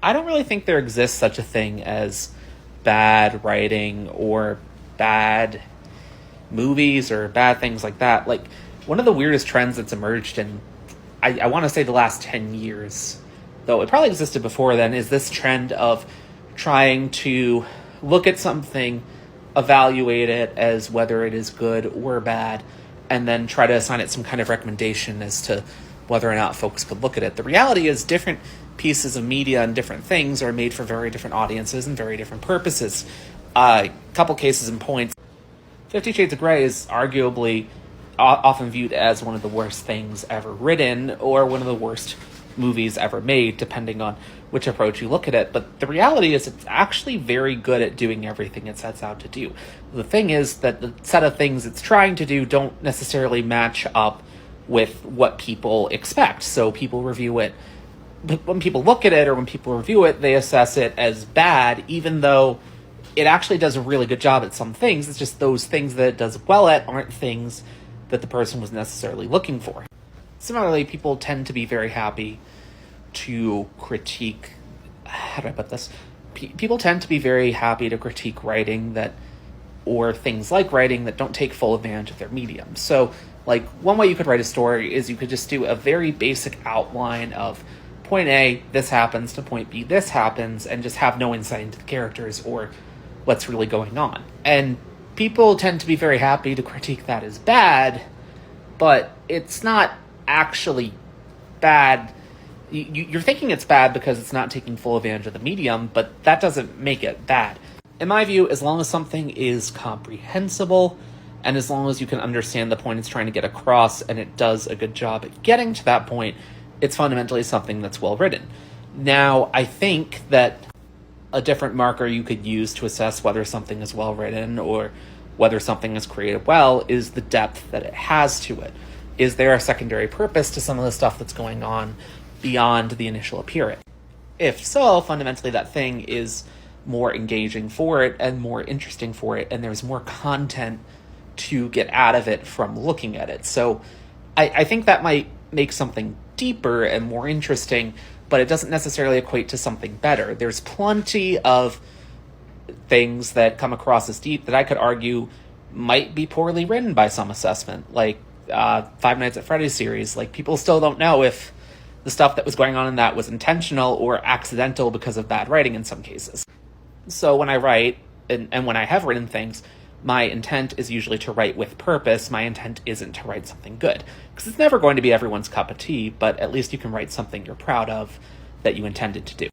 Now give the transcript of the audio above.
I don't really think there exists such a thing as bad writing or bad movies or bad things like that. Like, one of the weirdest trends that's emerged in, I want to say the last 10 years, though it probably existed before then, is this trend of trying to look at something, evaluate it as whether it is good or bad, and then try to assign it some kind of recommendation as to whether or not folks could look at it. The reality is different pieces of media and different things are made for very different audiences and very different purposes. A couple cases in points. 50 Shades of Grey is arguably often viewed as one of the worst things ever written or one of the worst movies ever made, depending on which approach you look at it. But the reality is it's actually very good at doing everything it sets out to do. The thing is that the set of things it's trying to do don't necessarily match up with what people expect. So people review it, when people look at it or when people review it, they assess it as bad, even though it actually does a really good job at some things. It's just those things that it does well at aren't things that the person was necessarily looking for. Similarly, people tend to be very happy to critique, how do I put this? People tend to be very happy to critique writing that, or things like writing that don't take full advantage of their medium. So, like, one way you could write a story is you could just do a very basic outline of point A, this happens, to point B, this happens, and just have no insight into the characters or what's really going on. And people tend to be very happy to critique that as bad, but it's not actually bad. You're thinking it's bad because it's not taking full advantage of the medium, but that doesn't make it bad. In my view, as long as something is comprehensible, and as long as you can understand the point it's trying to get across, and it does a good job at getting to that point, it's fundamentally something that's well written. Now, I think that a different marker you could use to assess whether something is well written or whether something is created well is the depth that it has to it. Is there a secondary purpose to some of the stuff that's going on beyond the initial appearance? If so, fundamentally that thing is more engaging for it and more interesting for it, and there's more content to get out of it from looking at it. So I think that might make something deeper and more interesting, but it doesn't necessarily equate to something better. There's plenty of things that come across as deep that I could argue might be poorly written by some assessment, like Five Nights at Freddy's series. Like, people still don't know if the stuff that was going on in that was intentional or accidental because of bad writing in some cases. So when I write, and when I have written things, my intent is usually to write with purpose. My intent isn't to write something good, because it's never going to be everyone's cup of tea, but at least you can write something you're proud of that you intended to do.